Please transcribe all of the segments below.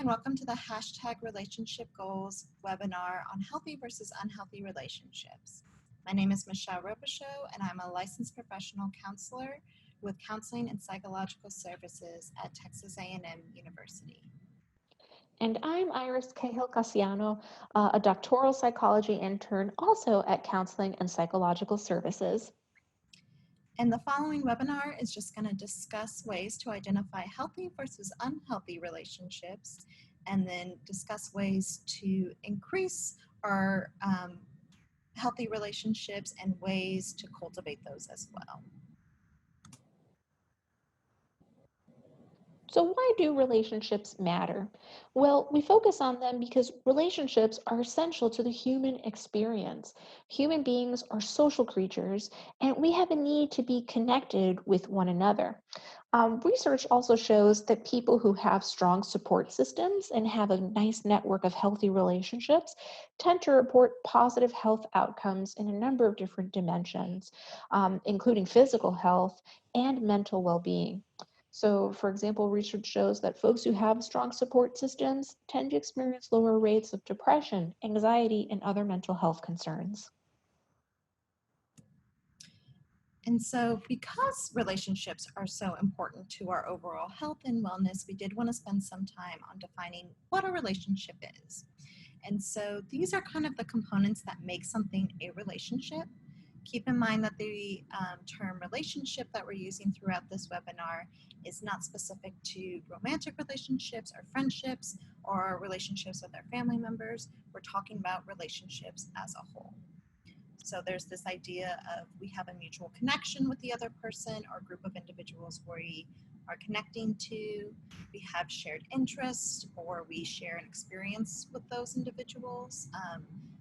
and welcome to the Hashtag Relationship Goals webinar on healthy versus unhealthy relationships. My name is Michelle Robichaud, and I'm a licensed professional counselor with counseling and psychological services at Texas A&M University. And I'm Iris Cahill-Casiano, a doctoral psychology intern also at Counseling and Psychological Services. And the following webinar is just going to discuss ways to identify healthy versus unhealthy relationships, and then discuss ways to increase our healthy relationships and ways to cultivate those as well. So why do relationships matter? Well, we focus on them because relationships are essential to the human experience. Human beings are social creatures, and we have a need to be connected with one another. Research also shows that people who have strong support systems and have a nice network of healthy relationships tend to report positive health outcomes in a number of different dimensions, including physical health and mental well-being. So, for example, research shows that folks who have strong support systems tend to experience lower rates of depression, anxiety, and other mental health concerns. And so, because relationships are so important to our overall health and wellness, we did want to spend some time on defining what a relationship is. And so, these are kind of the components that make something a relationship. Keep in mind that the term relationship that we're using throughout this webinar is not specific to romantic relationships or friendships or relationships with our family members. We're talking about relationships as a whole. So there's this idea of we have a mutual connection with the other person or group of individuals we are connecting to. We have shared interests, or we share an experience with those individuals.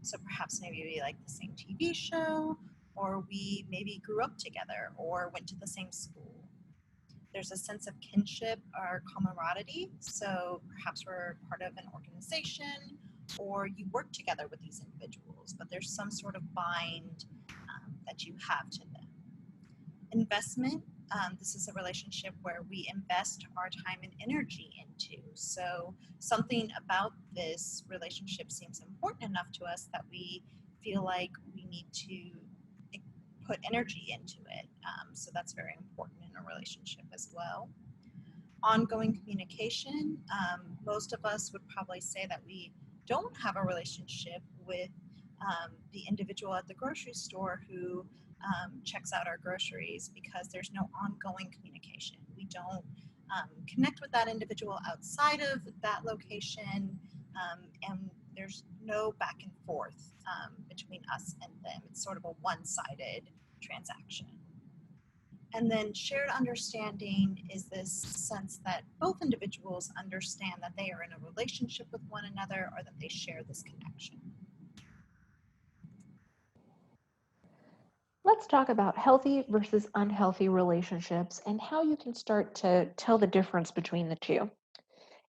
So perhaps maybe we like the same TV show, or we maybe grew up together or went to the same school. There's a sense of kinship or camaraderie. So perhaps we're part of an organization, or you work together with these individuals, but there's some sort of bind that you have to them. Investment, this is a relationship where we invest our time and energy into. So something about this relationship seems important enough to us that we feel like we need to put energy into it. So that's very important in a relationship as well. Ongoing communication. Most of us would probably say that we don't have a relationship with the individual at the grocery store who checks out our groceries because there's no ongoing communication. We don't connect with that individual outside of that location, and there's no back and forth between us and them. It's sort of a one-sided transaction. And then shared understanding is this sense that both individuals understand that they are in a relationship with one another, or that they share this connection. Let's talk about healthy versus unhealthy relationships and how you can start to tell the difference between the two.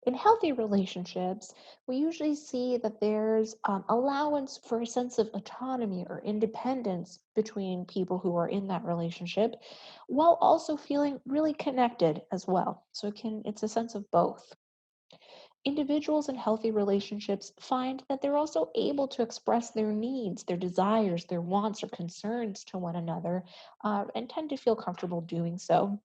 In healthy relationships, we usually see that there's allowance for a sense of autonomy or independence between people who are in that relationship, while also feeling really connected as well. So it's a sense of both. Individuals in healthy relationships find that they're also able to express their needs, their desires, their wants, or concerns to one another, and tend to feel comfortable doing so.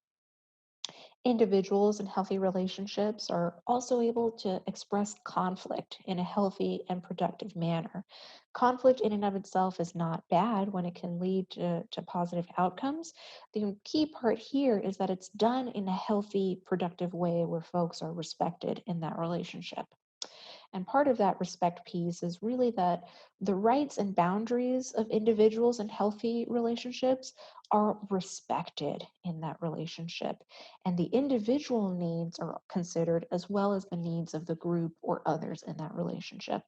Individuals in healthy relationships are also able to express conflict in a healthy and productive manner. Conflict in and of itself is not bad when it can lead to positive outcomes. The key part here is that it's done in a healthy, productive way where folks are respected in that relationship. And part of that respect piece is really that the rights and boundaries of individuals in healthy relationships are respected in that relationship. And the individual needs are considered as well as the needs of the group or others in that relationship.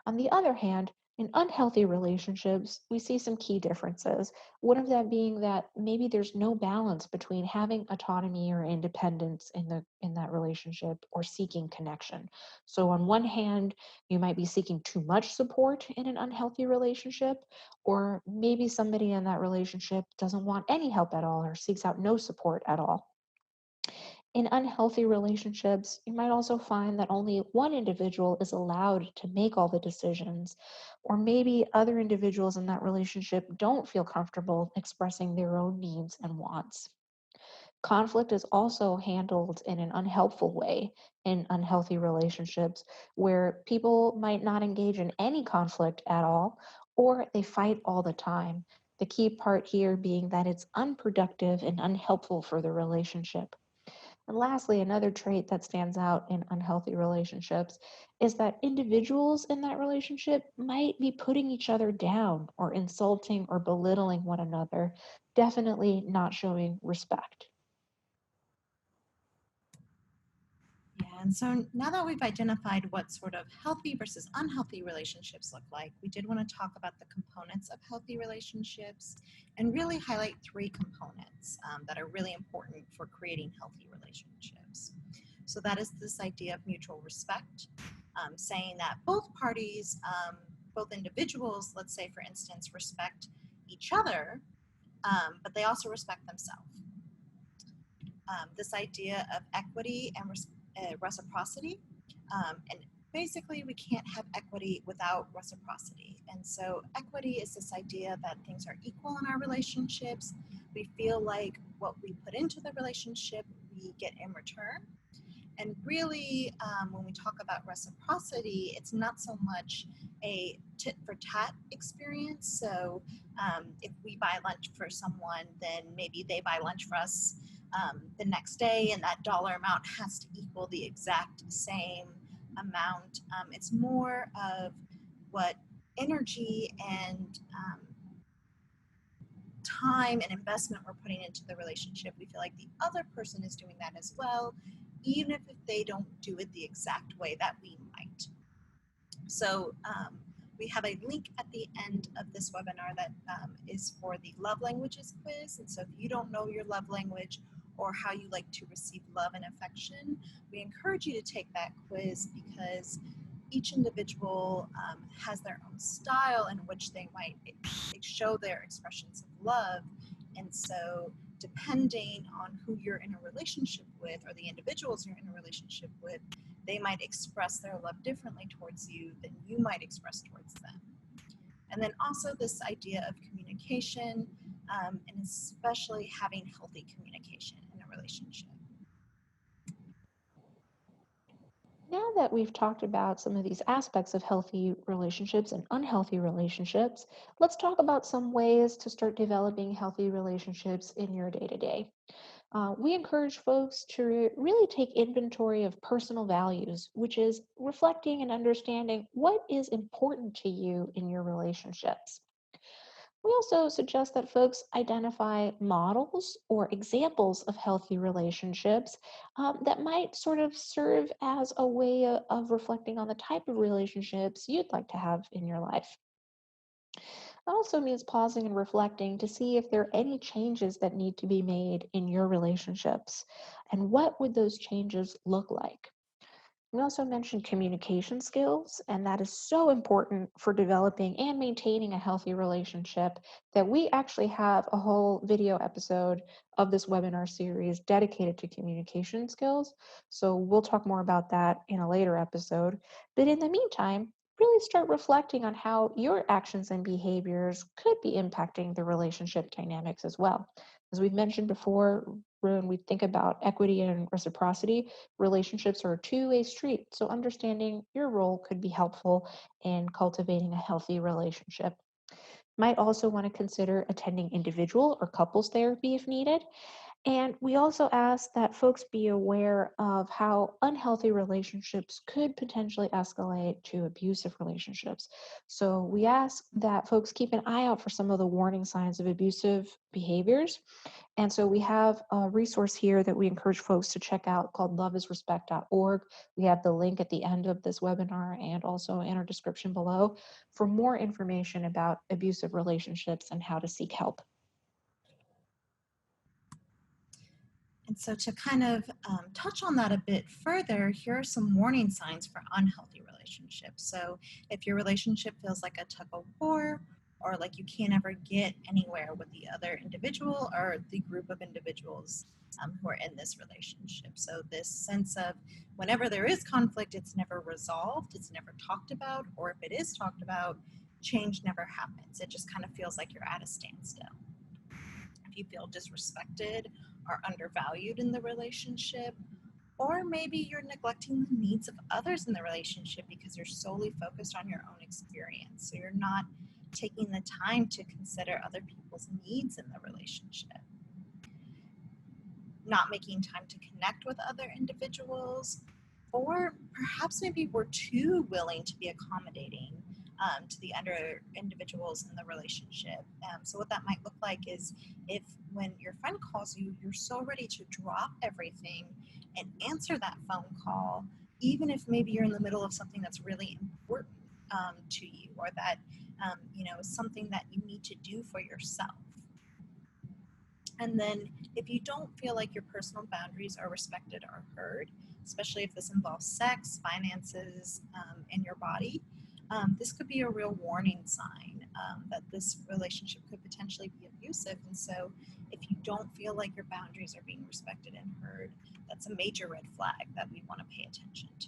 On the other hand, in unhealthy relationships, we see some key differences. One of them being that maybe there's no balance between having autonomy or independence in that relationship or seeking connection. So on one hand, you might be seeking too much support in an unhealthy relationship, or maybe somebody in that relationship doesn't want any help at all or seeks out no support at all. In unhealthy relationships, you might also find that only one individual is allowed to make all the decisions, or maybe other individuals in that relationship don't feel comfortable expressing their own needs and wants. Conflict is also handled in an unhelpful way in unhealthy relationships where people might not engage in any conflict at all or they fight all the time. The key part here being that it's unproductive and unhelpful for the relationship. And lastly, another trait that stands out in unhealthy relationships is that individuals in that relationship might be putting each other down or insulting or belittling one another, definitely not showing respect. Yeah, and so now that we've identified what sort of healthy versus unhealthy relationships look like, we did want to talk about the components of healthy relationships and really highlight three components that are really important for creating healthy relationships. So that is this idea of mutual respect, saying that both parties, both individuals, let's say for instance, respect each other, but they also respect themselves. This idea of equity and reciprocity. And basically, we can't have equity without reciprocity. And so, equity is this idea that things are equal in our relationships. We feel like what we put into the relationship, we get in return. And really, when we talk about reciprocity, it's not so much a tit for tat experience. So, if we buy lunch for someone, then maybe they buy lunch for us the next day, and that dollar amount has to equal the exact same amount. It's more of what energy and time and investment we're putting into the relationship. We feel like the other person is doing that as well, even if they don't do it the exact way that we might. So we have a link at the end of this webinar that is for the love languages quiz. And so if you don't know your love language or how you like to receive love and affection, we encourage you to take that quiz because each individual has their own style in which they might show their expressions of love. And so depending on who you're in a relationship with or the individuals you're in a relationship with, they might express their love differently towards you than you might express towards them. And then also this idea of communication, and especially having healthy communication in a relationship. Now that we've talked about some of these aspects of healthy relationships and unhealthy relationships, let's talk about some ways to start developing healthy relationships in your day to day. We encourage folks to really take inventory of personal values, which is reflecting and understanding what is important to you in your relationships. We also suggest that folks identify models or examples of healthy relationships that might sort of serve as a way of reflecting on the type of relationships you'd like to have in your life. It also means pausing and reflecting to see if there are any changes that need to be made in your relationships and what would those changes look like. We also mentioned communication skills, and that is so important for developing and maintaining a healthy relationship that we actually have a whole video episode of this webinar series dedicated to communication skills. So we'll talk more about that in a later episode. But in the meantime, really start reflecting on how your actions and behaviors could be impacting the relationship dynamics as well. As we've mentioned before, when we think about equity and reciprocity, relationships are a two-way street. So understanding your role could be helpful in cultivating a healthy relationship. Might also want to consider attending individual or couples therapy if needed. And we also ask that folks be aware of how unhealthy relationships could potentially escalate to abusive relationships. So we ask that folks keep an eye out for some of the warning signs of abusive behaviors. And so we have a resource here that we encourage folks to check out called loveisrespect.org. We have the link at the end of this webinar and also in our description below for more information about abusive relationships and how to seek help. And so to kind of touch on that a bit further, here are some warning signs for unhealthy relationships. So if your relationship feels like a tug of war, or like you can't ever get anywhere with the other individual or the group of individuals who are in this relationship. So this sense of whenever there is conflict, it's never resolved, it's never talked about, or if it is talked about, change never happens. It just kind of feels like you're at a standstill. If you feel disrespected or undervalued in the relationship, or maybe you're neglecting the needs of others in the relationship because you're solely focused on your own experience. So you're not taking the time to consider other people's needs in the relationship. Not making time to connect with other individuals, or perhaps maybe we're too willing to be accommodating to the other individuals in the relationship. So what that might look like is if when your friend calls you, you're so ready to drop everything and answer that phone call, even if maybe you're in the middle of something that's really important to you, or that is something that you need to do for yourself. And then if you don't feel like your personal boundaries are respected or heard, especially if this involves sex, finances, and your body, this could be a real warning sign that this relationship could potentially be abusive. And so if you don't feel like your boundaries are being respected and heard, that's a major red flag that we want to pay attention to.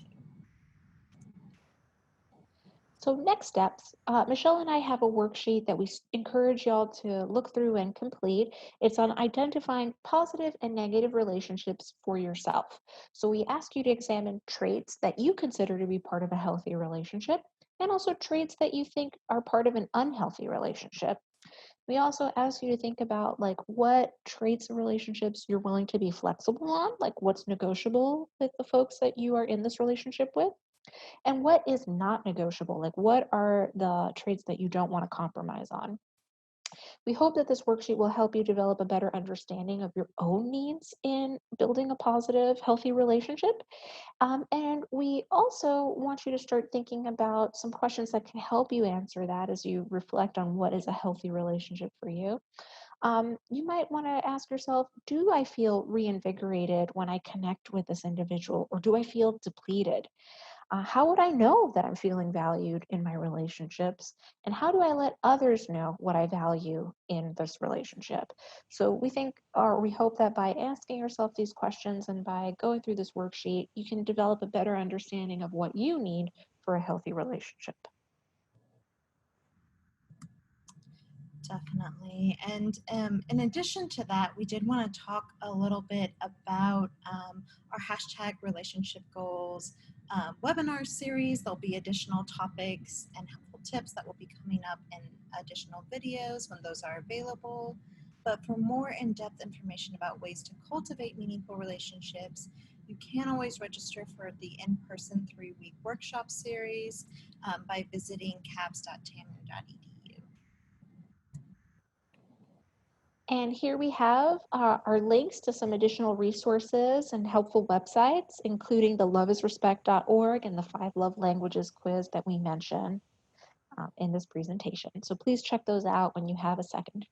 So next steps, Michelle and I have a worksheet that we encourage y'all to look through and complete. It's on identifying positive and negative relationships for yourself. So we ask you to examine traits that you consider to be part of a healthy relationship, and also traits that you think are part of an unhealthy relationship. We also ask you to think about like what traits and relationships you're willing to be flexible on, like what's negotiable with the folks that you are in this relationship with. And what is not negotiable? Like, what are the traits that you don't want to compromise on? We hope that this worksheet will help you develop a better understanding of your own needs in building a positive, healthy relationship. And we also want you to start thinking about some questions that can help you answer that as you reflect on what is a healthy relationship for you. You might want to ask yourself, do I feel reinvigorated when I connect with this individual, or do I feel depleted? How would I know that I'm feeling valued in my relationships? And how do I let others know what I value in this relationship? So we think, or we hope that by asking yourself these questions and by going through this worksheet, you can develop a better understanding of what you need for a healthy relationship. Definitely. And in addition to that, we did want to talk a little bit about our hashtag relationship goals webinar series. There'll be additional topics and helpful tips that will be coming up in additional videos when those are available. But for more in-depth information about ways to cultivate meaningful relationships, you can always register for the in-person 3-week workshop series by visiting cabs.tamu.edu. And here we have our links to some additional resources and helpful websites, including the loveisrespect.org and the 5 love languages quiz that we mentioned in this presentation. So please check those out when you have a second.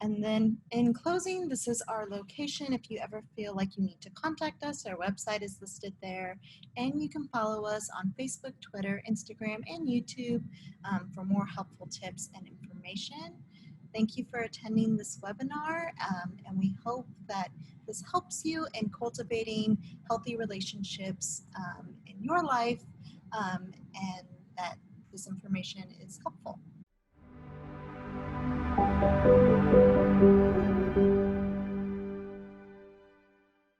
And then in closing, this is our location. If you ever feel like you need to contact us, our website is listed there. And you can follow us on Facebook, Twitter, Instagram, and YouTube for more helpful tips and information. Thank you for attending this webinar, and we hope that this helps you in cultivating healthy relationships in your life, and that this information is helpful.